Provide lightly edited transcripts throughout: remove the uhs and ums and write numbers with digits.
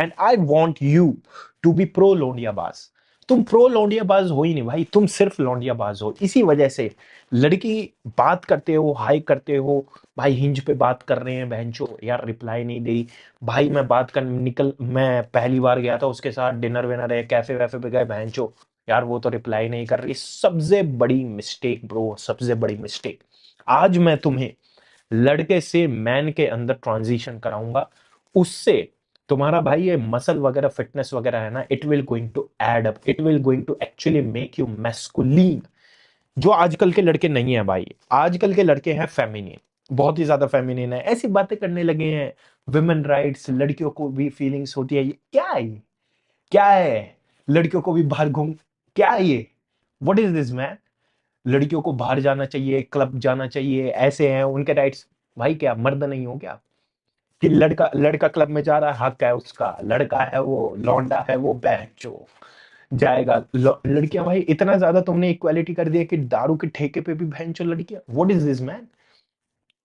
And I want you to be pro लौंडियाबाज। तुम pro लौंडियाबाज हो ही नहीं भाई, तुम सिर्फ लौंडियाबाज हो। इसी वजह से लड़की बात करते हो, हाई करते हो, भाई हिंज पे बात कर रहे हैं, बहनचो यार रिप्लाई नहीं दे रही। भाई मैं बात कर निकल, मैं पहली बार गया था उसके साथ डिनर विनर है, कैफे वैफे पे गए, बहनचो यार वो तो रिप्लाई नहीं कर रही। सबसे बड़ी मिस्टेक ब्रो, सबसे बड़ी मिस्टेक। आज मैं तुम्हें लड़के से मैन के अंदर ट्रांजिशन कराऊंगा, उससे तुम्हारा भाई ये मसल वगैरह फिटनेस वगैरह है ना, it will going to add up, it will going to actually make you masculine. जो आजकल के लड़के नहीं है भाई, आजकल के लड़के हैं फेमिनिन, बहुत ही ज्यादा फेमिनिन है, ऐसी बातें करने लगे हैं। वुमेन राइट्स, लड़कियों को भी फीलिंग्स होती है, ये क्या है ये? क्या है? लड़कियों को भी बाहर घूम, क्या है ये? What is this man? लड़कियों को बाहर जाना चाहिए, क्लब जाना चाहिए, ऐसे हैं उनके राइट्स। भाई क्या मर्द नहीं हो क्या? कि लड़का लड़का क्लब में जा रहा है, हक है उसका, लड़का है वो, लौंडा है वो, बहनचो जाएगा। लड़कियां भाई इतना ज्यादा तुमने इक्वालिटी कर दिया कि दारू के ठेके पे भी बहनचो लड़कियां। What is this man?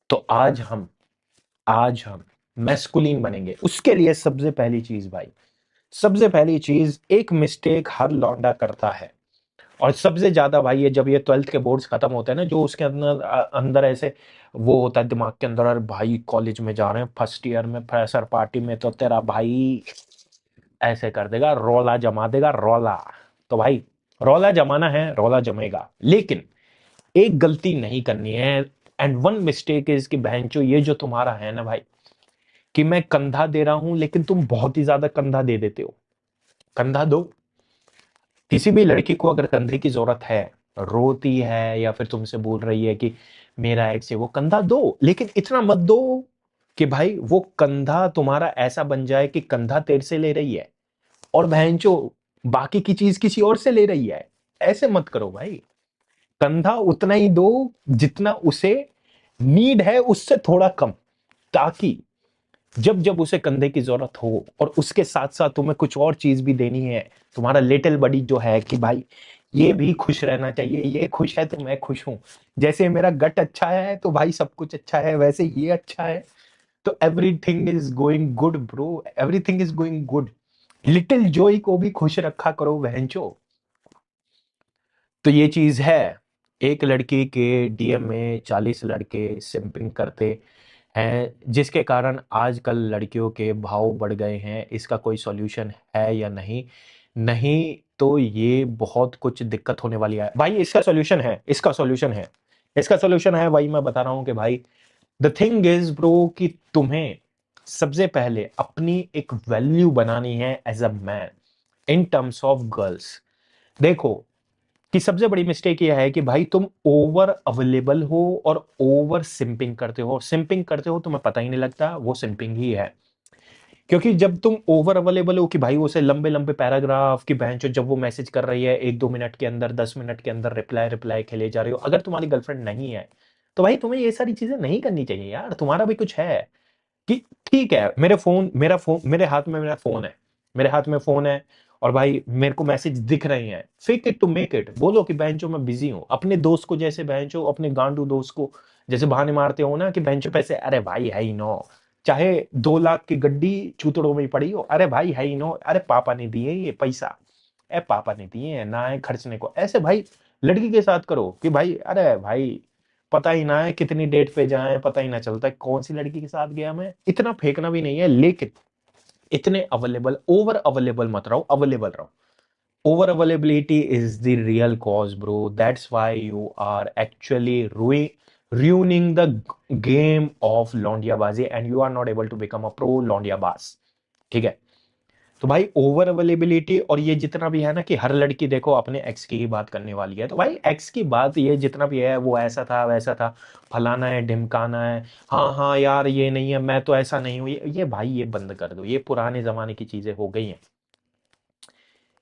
तो आज हम मैस्कुलिन बनेंगे, उसके लिए सबसे पहली चीज भाई, सबसे पहली चीज, एक मिस्टेक हर लौंडा करता है, और सबसे ज्यादा भाई ये जब ये 12th के बोर्ड्स खत्म होते हैं ना, जो उसके अंदर अंदर ऐसे वो होता है दिमाग के अंदर, अरे भाई कॉलेज में जा रहे हैं, फर्स्ट ईयर में फ्रेशर पार्टी में तो तेरा भाई ऐसे कर देगा, रौला जमा देगा, रौला। तो भाई रौला जमाना है, रौला जमेगा, लेकिन एक गलती नहीं करनी है। एंड वन मिस्टेक इज कि बहनचो ये जो तुम्हारा है ना भाई, कि मैं कंधा दे रहा हूं लेकिन तुम बहुत ही ज्यादा कंधा दे देते हो। कंधा दो, किसी भी लड़की को अगर कंधे की जरूरत है, रोती है या फिर तुमसे बोल रही है कि मेरा एक्स है, वो कंधा दो, लेकिन इतना मत दो कि भाई वो कंधा तुम्हारा ऐसा बन जाए कि कंधा तेरे से ले रही है और बहनचो बाकी की चीज किसी और से ले रही है। ऐसे मत करो भाई। कंधा उतना ही दो जितना उसे नीड है, उससे थोड़ा कम, ताकि जब जब उसे कंधे की जरूरत हो और उसके साथ साथ तुम्हें कुछ और चीज भी देनी है, तुम्हारा लिटिल बडी जो है कि भाई ये भी खुश रहना चाहिए, ये खुश है तो मैं खुश हूं। जैसे मेरा गट अच्छा है तो भाई सब कुछ अच्छा है, वैसे ये अच्छा है तो everything is going good bro, everything is going good. Little Joy को भी खुश रखा करो बहनचो। तो ये चीज है। एक लड़की के डीएम में 40 लड़के सिंपिंग करते हैं, जिसके कारण आजकल लड़कियों के भाव बढ़ गए हैं। इसका कोई सॉल्यूशन है या नहीं? नहीं तो ये बहुत कुछ दिक्कत होने वाली है भाई। इसका सॉल्यूशन है, इसका सॉल्यूशन है, इसका सॉल्यूशन है भाई। मैं बता रहा हूं कि भाई द थिंग इज ब्रो कि तुम्हें सबसे पहले अपनी एक वैल्यू बनानी है as a man in terms of girls. देखो कि सबसे बड़ी मिस्टेक यह है कि भाई तुम ओवर अवेलेबल हो और ओवर सिंपिंग करते हो। सिंपिंग करते हो तुम्हें पता ही नहीं लगता, वो सिंपिंग ही है। क्योंकि जब तुम ओवर अवेलेबल हो कि भाई उसे लंबे लंबे पैराग्राफ की बहन चो, जब वो मैसेज कर रही है 1-2 मिनट के अंदर, 10 मिनट के अंदर रिप्लाई रिप्लाई खेले जा रहे हो, अगर तुम्हारी गर्लफ्रेंड नहीं है तो भाई तुम्हें ये सारी चीजें नहीं करनी चाहिए यार। तुम्हारा भी कुछ है कि ठीक है, मेरा फोन मेरे हाथ में, मेरा फोन है, मेरे हाथ में फोन है, और भाई मेरे को मैसेज दिख रहे हैं, fake it to make it, बोलो कि बहनचो मैं बिजी हूं। अपने दोस्त को जैसे बहनचो, अपने गांडू दोस्त को जैसे बहाने मारते हो ना कि बहनचो पैसे, अरे भाई है ही नो, चाहे 2 लाख की गड्डी चूतड़ों में ही पड़ी हो, अरे भाई है ही नो, अरे पापा ने दिए ये पैसा, अरे पापा ने दिए हैं ना है खर्चने को। ऐसे भाई लड़की के साथ करो कि भाई अरे भाई पता ही ना है कितनी डेट पे जाए, पता ही ना चलता है कौन सी लड़की के साथ गया मैं। इतना फेंकना भी नहीं है, लेकिन इतने अवेलेबल, ओवर अवेलेबल मत रहो, अवेलेबल रहो। Over availability is the real cause bro, that's why you are actually ruining the game of लौंडियाबाजी and you are not able to become a pro लौंडियाबाज। ठीक है? तो भाई ओवर अवेलेबिलिटी, और ये जितना भी है ना कि हर लड़की देखो अपने एक्स की ही बात करने वाली है, तो भाई एक्स की बात ये जितना भी है, वो ऐसा था वैसा था, फलाना है ढिमकाना है, हाँ हाँ यार ये नहीं है, मैं तो ऐसा नहीं हूं, ये भाई ये बंद कर दो, ये पुराने जमाने की चीजें हो गई हैं।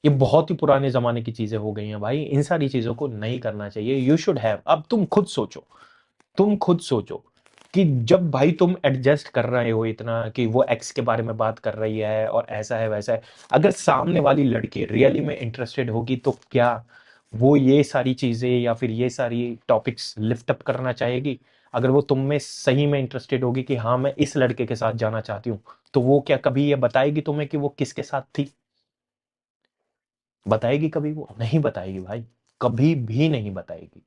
ये बहुत ही पुराने जमाने की चीजें हो गई हैं भाई, इन सारी चीजों को नहीं करना चाहिए। यू शुड हैव, अब तुम खुद सोचो, तुम खुद सोचो कि जब भाई तुम एडजस्ट कर रहे हो इतना कि वो एक्स के बारे में बात कर रही है और ऐसा है वैसा है, अगर सामने वाली लड़की रियली में इंटरेस्टेड होगी तो क्या वो ये सारी चीजें या फिर ये सारी टॉपिक्स लिफ्ट अप करना चाहेगी? अगर वो तुम में सही में इंटरेस्टेड होगी कि हाँ मैं इस लड़के के साथ जाना चाहती हूँ, तो वो क्या कभी ये बताएगी तुम्हें कि वो किसके साथ थी? बताएगी कभी? वो नहीं बताएगी भाई, कभी भी नहीं बताएगी।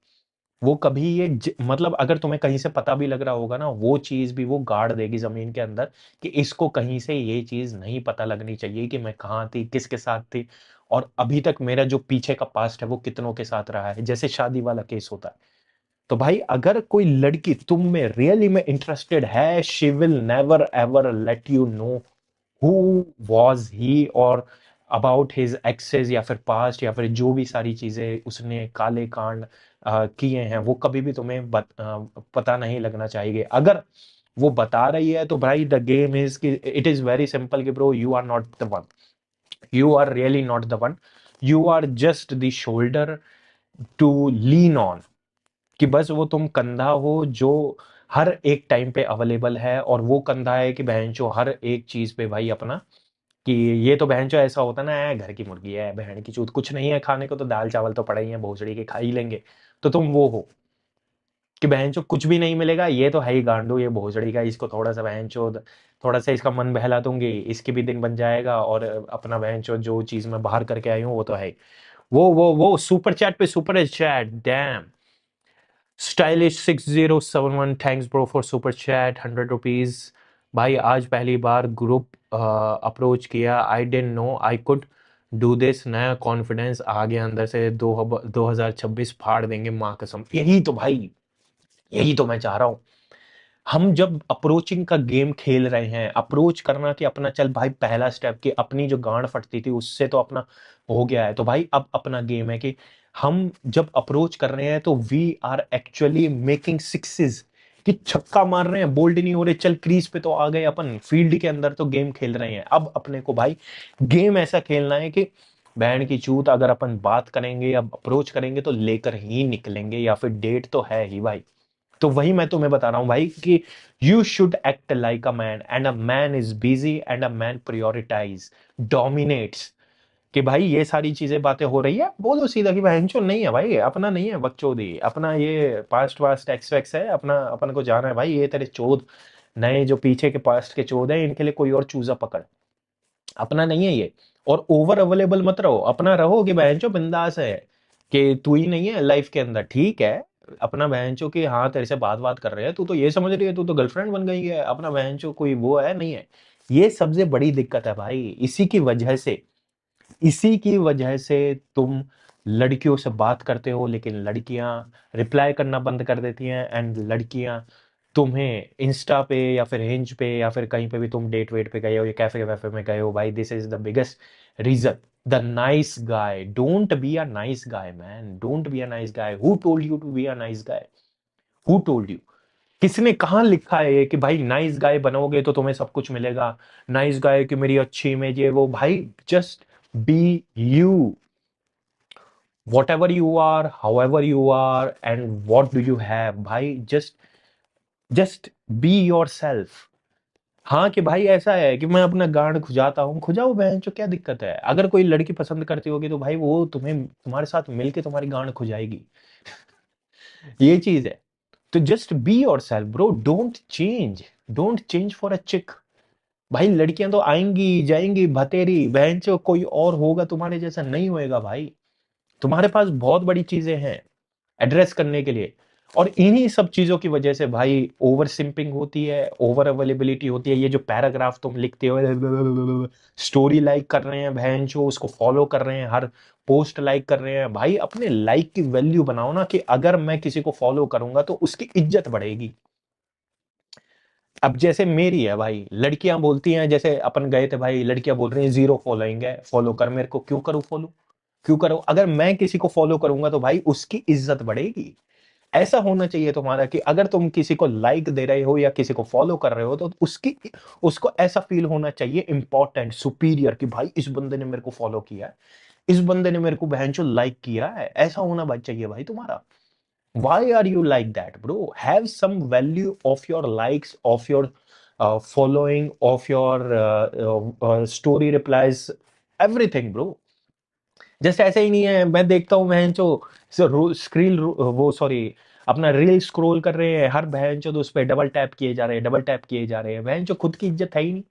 वो कभी मतलब अगर तुम्हें कहीं से पता भी लग रहा होगा ना, वो चीज भी वो गाड़ देगी जमीन के अंदर कि इसको कहीं से ये चीज नहीं पता लगनी चाहिए कि मैं कहाँ थी, किसके साथ थी, और अभी तक मेरा जो पीछे का पास्ट है वो कितनों के साथ रहा है, जैसे शादी वाला केस होता है। तो भाई अगर कोई लड़की तुम में रियली में इंटरेस्टेड है, she will never ever let you know who was he, और अबाउट हिज एक्सेस या फिर पास्ट या फिर जो भी सारी चीजें उसने काले कांड किए हैं, वो कभी भी तुम्हें पता नहीं लगना चाहिए। अगर वो बता रही है तो भाई द गेम इज कि इट इज वेरी सिंपल कि bro you are not the one, you are really not the one, you are just the shoulder to lean on, कि बस वो तुम कंधा हो जो हर एक टाइम पे अवेलेबल है, और वो कंधा है कि बहन जो हर एक चीज पे भाई अपना, कि ये तो बहन जो ऐसा होता ना है, घर की मुर्गी है बहन की चूत, कुछ नहीं है खाने को तो दाल चावल तो पड़े ही है भोसड़ी के, खा ही लेंगे। तो तुम वो हो कि बहन चो कुछ भी नहीं मिलेगा, ये तो है ही गांडू ये भोसड़ी का, इसको थोड़ा सा बहन चो, थोड़ा सा इसका मन बहला दूंगी, इसकी भी दिन बन जाएगा, और अपना बहन चो जो चीज मैं बाहर करके आई हूँ वो तो है ही। वो सुपर चैट पे super chat, damn stylish 6071, thanks bro for super chat 100 rupees. भाई आज पहली बार ग्रुप अप्रोच किया, I didn't know I could do this, नया कॉन्फिडेंस आ गया अंदर से, 2026 फाड़ देंगे माँ कसम। यही तो भाई, यही तो मैं चाह रहा हूँ। हम जब अप्रोचिंग का गेम खेल रहे हैं, अप्रोच करना कि अपना चल भाई पहला स्टेप, कि अपनी जो गांड फटती थी उससे तो अपना हो गया है, तो भाई अब अपना गेम है कि हम जब अप्रोच कर रहे हैं तो we are actually making sixes, कि छक्का मार रहे हैं, बोल्ड नहीं हो रहे, चल क्रीज पे तो आ गए अपन, फील्ड के अंदर तो गेम खेल रहे हैं। अब अपने को भाई गेम ऐसा खेलना है कि बैंड की चूत अगर अपन बात करेंगे या अप्रोच करेंगे तो लेकर ही निकलेंगे, या फिर डेट तो है ही भाई। तो वही मैं तुम्हें बता रहा हूं भाई कि you should act like a man, and a man is busy, and a man prioritise dominates. कि भाई ये सारी चीजें बातें हो रही है, बोलो सीधा कि बहनचोद नहीं है भाई, अपना नहीं है बकचोदी, अपना ये पास्ट वास्ट एक्स वैक्स है, अपना अपन को जाना है भाई, ये तेरे चोद नए जो पीछे के पास्ट के चोद है इनके लिए कोई और चूजा पकड़, अपना नहीं है ये। और ओवर अवेलेबल मत रहो, अपना रहो कि बहनचो बिंदास है, कि तू ही नहीं है लाइफ के अंदर, ठीक है। अपना बहनचो कि हाँ तेरे से बात बात कर रहे हैं, तू तो ये समझ रही है तू तो गर्लफ्रेंड बन गई है, अपना बहनचो कोई वो है नहीं है। ये सबसे बड़ी दिक्कत है भाई, इसी की वजह से तुम लड़कियों से बात करते हो लेकिन लड़कियां रिप्लाई करना बंद कर देती हैं, एंड लड़कियां तुम्हें इंस्टा पे या फिर हिंज पे या फिर कहीं पे भी तुम डेट वेट पे गए हो या कैफे वैफे में गए हो भाई, this is the biggest reason. The nice guy, don't be a nice guy man, don't be a nice guy, who told you to be a nice guy, who told you? किसने कहाँ लिखा है ये कि भाई नाइस गाय बनोगे तो तुम्हें सब कुछ मिलेगा, नाइस गाय कि मेरी अच्छी इमेज है वो, भाई just be you, whatever you are, however you are, and what do you have, भाई जस्ट बी योर सेल्फ। हाँ कि भाई ऐसा है कि मैं अपना गांड खुजाता हूँ, खुजाओ बहन चो, क्या दिक्कत है? अगर कोई लड़की पसंद करती होगी तो भाई वो तुम्हें तुम्हारे साथ मिलके तुम्हारी गांड खुजाएगी, ये चीज है। तो just be your self bro, don't change for a चिक। भाई लड़कियां तो आएंगी जाएंगी भतेरी, बहन चो कोई और होगा तुम्हारे जैसा नहीं होएगा भाई। तुम्हारे पास बहुत बड़ी चीजें हैं एड्रेस करने के लिए, और इन्हीं सब चीजों की वजह से भाई ओवर सिंपिंग होती है, ओवर अवेलेबिलिटी होती है। ये जो पैराग्राफ तुम लिखते हो, स्टोरी लाइक कर रहे हैं बहन जो, उसको फॉलो कर रहे हैं, हर पोस्ट लाइक कर रहे हैं, भाई अपने लाइक की वैल्यू बनाओ ना, कि अगर मैं किसी को फॉलो करूंगा तो उसकी इज्जत बढ़ेगी। अब जैसे मेरी है भाई, लड़कियां बोलती हैं, जैसे अपन गए थे भाई, लड़कियां बोल रही हैं जीरो फॉलोइंग है, फॉलो कर मेरे को, क्यों करूं फॉलो? क्यों करो? अगर मैं किसी को फॉलो करूंगा तो भाई उसकी इज्जत बढ़ेगी। ऐसा होना चाहिए तुम्हारा कि अगर तुम किसी को लाइक दे रहे हो या किसी को फॉलो कर रहे हो तो उसकी उसको ऐसा फील होना चाहिए इंपॉर्टेंट, सुपीरियर, कि भाई इस बंदे ने मेरे को फॉलो किया है, इस बंदे ने मेरे को बहनचो लाइक किया है, ऐसा होना बात चाहिए भाई तुम्हारा। Why are you like that, bro? Have some value of your likes, of your following, of your story replies, everything, bro. Just ऐसे ही नहीं है, मैं देखता हूँ बहन जो स्क्रीन वो सॉरी अपना रील स्क्रॉल कर रहे हैं, हर बहन जो उस पर डबल टैप किए जा रहे हैं, डबल टैप किए जा रहे हैं, बहन जो खुद की इज्जत है ही नहीं।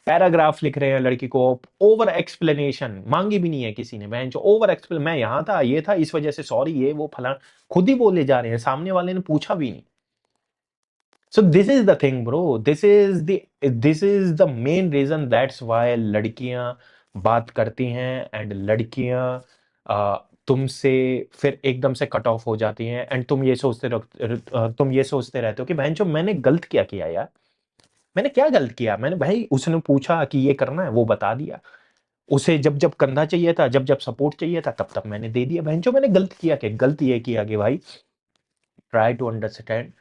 पैराग्राफ लिख रहे हैं लड़की को, ओवर एक्सप्लेनेशन मांगी भी नहीं है किसी ने, बहन जो ओवर एक्सप्लेन, मैं यहाँ था, ये था, इस वजह से सॉरी, ये वो फलाना, खुद ही बोले जा रहे हैं, सामने वाले ने पूछा भी नहीं। So this is the thing, bro. This is the main reason that's why लड़कियां बात करती हैं एंड लड़कियां तुमसे फिर एकदम से कट ऑफ हो जाती हैं एंड तुम ये सोचते रहते हो कि बहन जो मैंने गलत क्या किया यार, मैंने क्या गलत किया, मैंने भाई उसने पूछा कि ये करना है वो बता दिया, उसे जब जब कंधा चाहिए था, जब जब सपोर्ट चाहिए था, तब तब मैंने दे दिया, बहन जो मैंने गलत किया, क्या गलत ये किया कि भाई ट्राई टू अंडरस्टैंड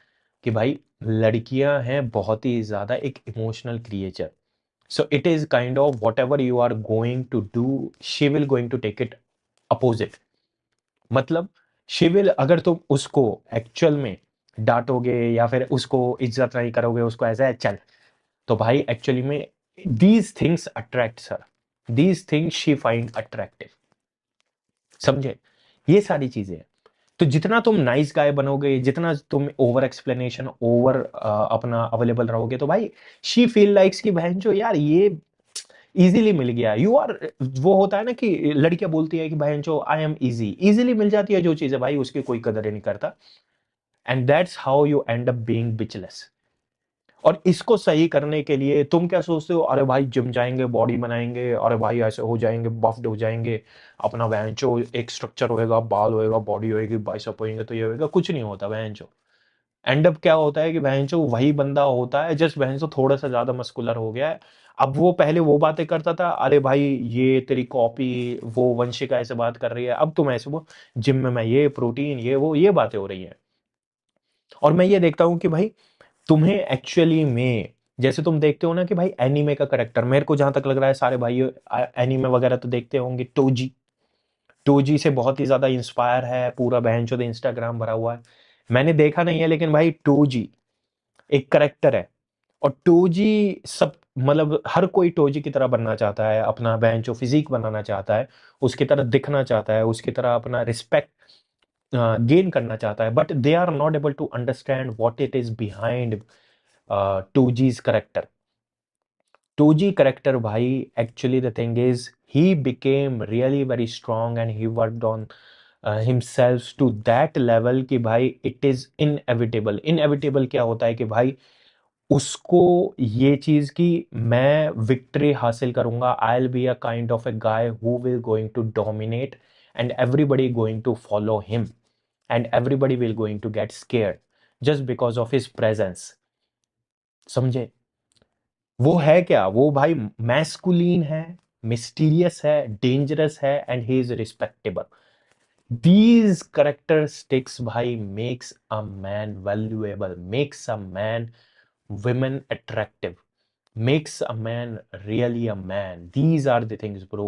कि भाई लड़कियां हैं बहुत ही ज्यादा एक emotional creature. So it is kind of whatever you are going to do, she will going to take it opposite. मतलब शी विल, अगर तुम उसको एक्चुअल में डांटोगे या फिर उसको इज्जत नहीं करोगे, उसको ऐसा है चल, तो भाई एक्चुअली में these things attract her, these things she find attractive. समझे? ये सारी चीजें हैं। तो जितना तुम नाइस गाय बनोगे, जितना तुम ओवर एक्सप्लेनेशन, ओवर अपना अवेलेबल रहोगे, तो भाई शी फील लाइक्स की बहन जो यार ये इजीली मिल गया, यू आर, वो होता है ना कि लड़कियां बोलती है कि बहन जो आई एम इजी, इजीली मिल जाती है जो चीजें, भाई उसकी कोई कदर ही नहीं करता। And that's how you end up being bitchless. और इसको सही करने के लिए तुम क्या सोचते हो, अरे भाई जिम जाएंगे, बॉडी बनाएंगे, अरे भाई ऐसे हो जाएंगे, बफ्ड हो जाएंगे, अपना बहनचो एक स्ट्रक्चर होएगा, बाल होएगा, बॉडी होएगी, बाइसेप होएंगे, तो ये होएगा, कुछ नहीं होता बहनचो। एंड अप क्या होता है कि बहनचो वही बंदा होता है, जस्ट बहनचो थोड़ा सा ज्यादा मस्कुलर हो गया है। अब वो पहले वो बातें करता था, अरे भाई ये तेरी कॉपी, वो वंशिका ऐसे बात कर रही है, अब तुम ऐसे वो जिम में मैं ये प्रोटीन ये वो ये बातें हो रही हैं। और मैं ये देखता हूँ कि भाई तुम्हें एक्चुअली में, जैसे तुम देखते हो ना कि भाई एनीमे का करेक्टर, मेरे को जहां तक लग रहा है सारे भाई एनीमे वगैरह तो देखते होंगे, टोजी, टोजी से बहुत ही ज्यादा इंस्पायर है पूरा बहन चोद इंस्टाग्राम भरा हुआ है। मैंने देखा नहीं है लेकिन भाई टोजी एक करेक्टर है, और टोजी सब, मतलब हर कोई टोजी की तरह बनना चाहता है, अपना बहन चो फिजिक बनाना चाहता है, उसकी तरह दिखना चाहता है, उसकी तरह अपना रिस्पेक्ट गेन करना चाहता है, but they are not able to understand what it is behind Toji's character. Toji character भाई, actually the thing is he became really very strong and he worked on himself to that level कि भाई it is inevitable. Inevitable क्या होता है कि भाई उसको ये चीज कि मैं विक्ट्री हासिल करूंगा, I will be a kind of a guy who will going to dominate and everybody going to follow him and everybody will going to get scared just because of his presence. समझे? वो है क्या, वो भाई मैस्कुलीन है, mysterious है, dangerous है and he is respectable. These characteristics भाई makes a man valuable, makes a man women attractive, makes a man really a man. These are the things, bro.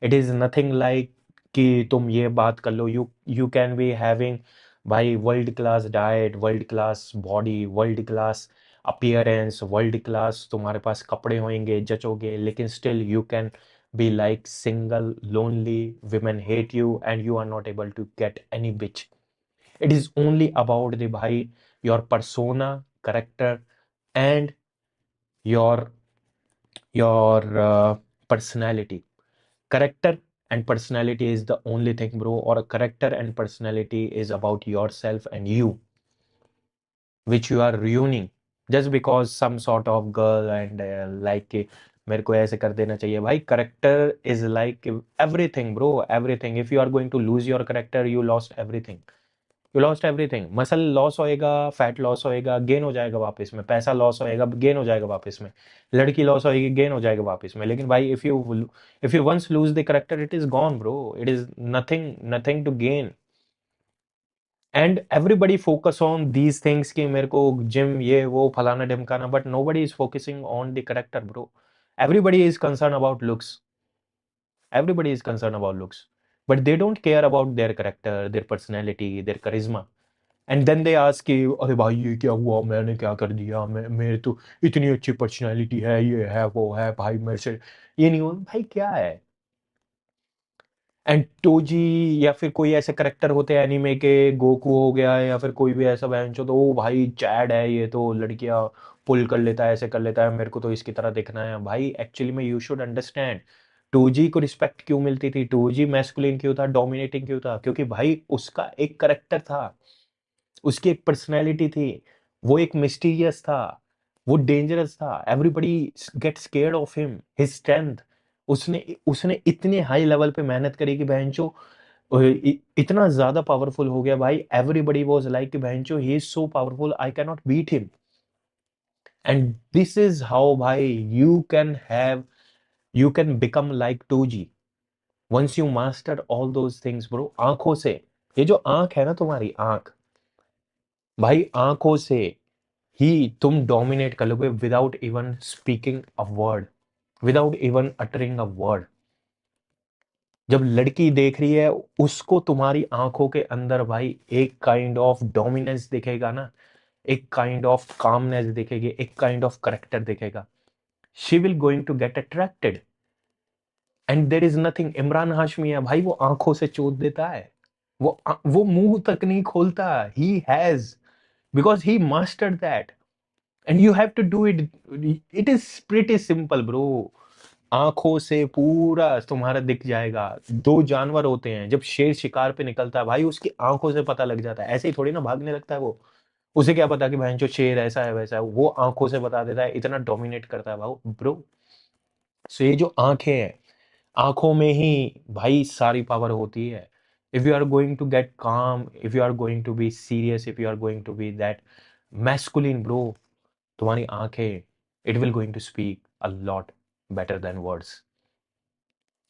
It is nothing like कि तुम ये बात कर लो, you can be having भाई world class diet, world class body, world class appearance, world class तुम्हारे पास कपड़े होंगे, जचोगे, लेकिन still you can be like single, lonely, women hate you, and you are not able to get any bitch. It is only about the bhai, your persona, character, and your personality. Character and personality is the only thing, bro. Or a character and personality is about yourself and you, which you are ruining just because some sort of girl and like मेरे को ऐसे कर देना चाहिए भाई। Character is like everything bro, everything. If you are going to lose your character, you lost everything, you lost everything. Muscle loss होएगा, fat loss होएगा, gain हो जाएगा वापस में, पैसा लॉस होएगा, गेन हो जाएगा वापस में, लड़की लॉस होएगी, गेन हो जाएगा वापस में। लेकिन भाई if you once lose the character, it is gone bro, it is nothing, nothing to gain. And everybody focus on these things कि मेरे को जिम ये वो फलाना ढिमकाना, but nobody is focusing on the character bro. Everybody is concern about looks, everybody is concern about looks, but they don't care about their character, their personality, their charisma. And then they ask कि अरे भाई ये क्या हुआ, मैंने क्या कर दिया, मेरे तो इतनी अच्छी पर्सनैलिटी है, ये है वो है, भाई मेरे से ये नहीं हुआ। भाई क्या है, एंड टोजी या फिर कोई ऐसे करेक्टर होते हैं एनीमे के, गोकू हो गया या फिर कोई भी ऐसा बहनचो, तो वो भाई चैड है, ये तो लड़कियां पुल कर लेता है, ऐसे कर लेता है, मेरे को तो इसकी तरह दिखना है। भाई एक्चुअली में यू शुड अंडरस्टैंड, टोजी को रिस्पेक्ट क्यों मिलती थी, टोजी मैस्कुलिन क्यों था, डोमिनेटिंग क्यों था, क्योंकि भाई उसका एक करेक्टर था, उसकी एक पर्सनैलिटी थी, वो एक मिस्टीरियस था, वो डेंजरस था, everybody get scared of him, his strength. उसने उसने इतने हाई लेवल पे मेहनत करी कि बहनचो इतना ज्यादा पावरफुल हो गया भाई, एवरीबॉडी वाज लाइक कि बहनचो he is so powerful, I can not beat him. And this is how भाई you can become like Toji, once you master all those things bro. आंखों से, ये जो आंख है ना तुम्हारी आंख, भाई आंखों से ही तुम डोमिनेट कर लोगे, without even speaking a word, without even uttering a word. जब लड़की देख रही है, उसको तुम्हारी आंखों के अंदर भाई एक काइंड ऑफ डोमिनेंस दिखेगा ना, एक काइंड ऑफ कामनेस दिखेगी, एक काइंड ऑफ करेक्टर दिखेगा, she will going to get attracted. And there is nothing, Imran Hashmi है भाई, वो आंखों से चोट देता है, वो मुंह तक नहीं खोलता, he has, because he mastered that. And you have to do it, it is pretty simple bro. आंखों से पूरा तुम्हारा दिख जाएगा। दो जानवर होते हैं, जब शेर शिकार पे निकलता है भाई, उसकी आंखों से पता लग जाता है, ऐसे ही थोड़ी ना भागने लगता है वो, उसे क्या पता कि भाई जो शेर ऐसा है वैसा है, वो आंखों से बता देता है, इतना डोमिनेट करता है भाई ब्रो। सो ये जो आंखें हैं, आंखों में ही भाई सारी पावर होती है। If you are going to get calm, if you are going to be serious, if you are going to be that masculine bro, तुम्हारी आंखें, it will going to speak a lot better than words.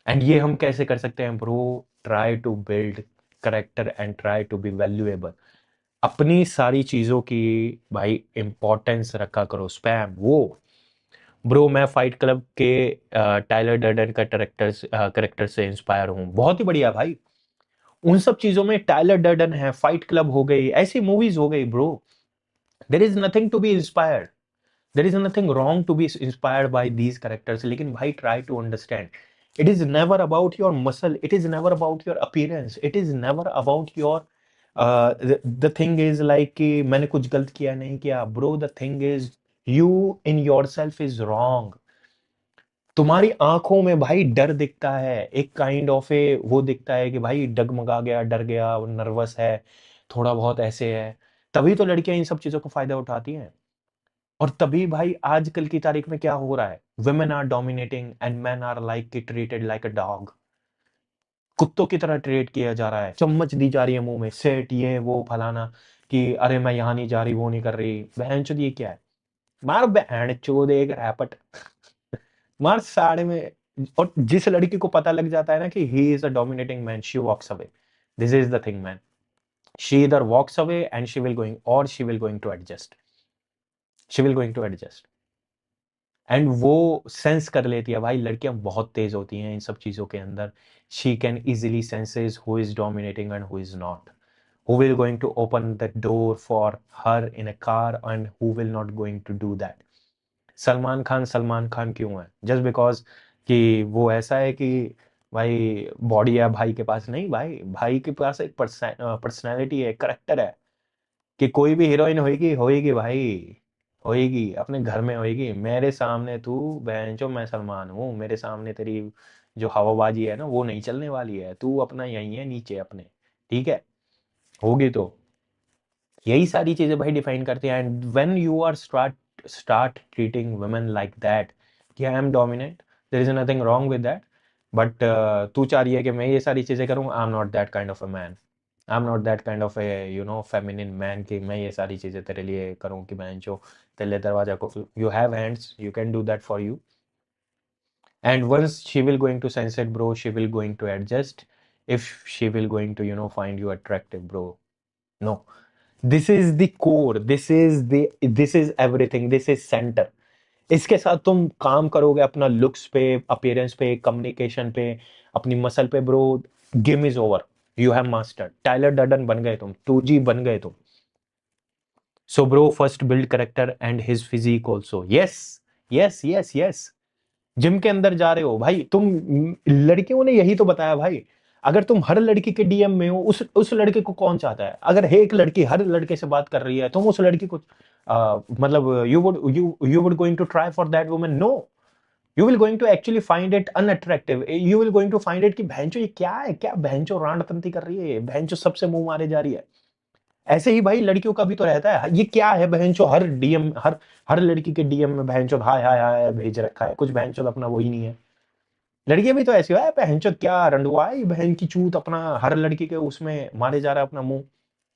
And ये हम कैसे कर सकते हैं bro? Try to build character and try to be valuable. अपनी सारी चीजों की भाई इंपॉर्टेंस रखा करो। स्पैम वो, ब्रो मैं फाइट क्लब के टाइलर डर्डन का करेक्टर से इंस्पायर हूँ, बहुत ही बढ़िया भाई। उन सब चीजों में टाइलर डर्डन है, फाइट क्लब हो गई, ऐसी मूवीज हो गई bro, there is nothing to be inspired, there is nothing wrong to be inspired by these characters, लेकिन भाई try to understand, it is never about your muscle, it is never about your appearance, it is never about your the thing is like कि मैंने कुछ गलत किया नहीं किया bro, the thing is you in yourself is wrong। तुम्हारी आंखों में भाई डर दिखता है, एक काइंड ऑफ ए वो दिखता है कि भाई डगमगा गया, डर गया, नर्वस है, थोड़ा बहुत ऐसे है, तभी तो लड़कियां इन सब चीजों का फायदा उठाती हैं। और तभी भाई आजकल की तारीख में क्या हो रहा है, women are dominating and men are like treated like a dog, कुत्तों की तरह ट्रीट किया जा रहा है, चम्मच दी जा रही है मुंह में, सेट ये वो फलाना, कि अरे मैं यहां नहीं जा रही, वो नहीं कर रही, बहन चोद ये क्या है, मार बहन चोद एक रैपट, मार साड़े में। और जिस लड़की को पता लग जाता है ना कि he is a dominating man, she walks away, this is the thing man, she इधर walks away and she will going, और she will going to adjust, she will going to adjust. And वो sense कर लेती है भाई, लड़कियां बहुत तेज होती हैं इन सब चीजों के अंदर, she can easily senses who is dominating and who is not, who will going to open the door for her in a car and who will not going to do that। Salman Khan क्यों है? Just because कि वो ऐसा है कि भाई body है भाई के पास, नहीं भाई, भाई के पास एक पर्सनैलिटी है, करेक्टर है, कि कोई भी हीरोइन होएगी होएगी भाई, होएगी अपने घर में होएगी, मेरे सामने तू बहनचो मैं सलमान हूँ, मेरे सामने तेरी जो हवाबाजी है ना वो नहीं चलने वाली है, तू अपना यही है नीचे अपने, ठीक है, होगी तो। यही सारी चीजें भाई डिफाइन करती हैं। And when you are start treating women like that कि I am dominant, there is nothing wrong with that, but तू चाह रही है कि मैं ये सारी चीजें करूँ, I am not that kind of a man, I am not that kind of A feminine man कि मैं ये सारी चीजें तेरे लिए करूँ कि मैं जो तेरे दरवाजा को, you have hands, you can do that for you. And once she will going to sense it bro, she will going to adjust, if she will going to find you attractive bro, no, this is the core, this is everything, this is centre. इसके साथ तुम काम करोगे अपना looks पे, appearance पे, communication पे, अपनी मसल पे bro, game is over, you have mastered, Tyler Durden बन गए तुम, 2G बन गए तुम। So bro first build character and his physique also, yes yes yes yes. Gym के अंदर जा रहे हो भाई तुम, लड़कियों ने यही तो बताया भाई, अगर तुम हर लड़की के डीएम में हो, उस लड़के को कौन चाहता है? अगर एक लड़की हर लड़के से बात कर रही है, तुम उस लड़की को मतलब you would going to try for that woman? No, you will going to actually find it unattractive. You will going to find it कि बहनचो ये क्या है, क्या बहनचो रांडपंती कर रही है, ये बहनचो सबसे मुंह मारे जा रही है। ऐसे ही भाई लड़कियों का भी तो रहता है, ये क्या है बहनचो, हर डीएम, हर लड़की के डीएम में बहनचो हाय हाय हाय भेज रखा है, कुछ बहनचो अपना वही नहीं है। लड़कियां भी तो ऐसी है, बहनचो क्या रंडुआ है, बहन की चूत अपना हर लड़की के उसमें मारे जा रहा है अपना मुंह।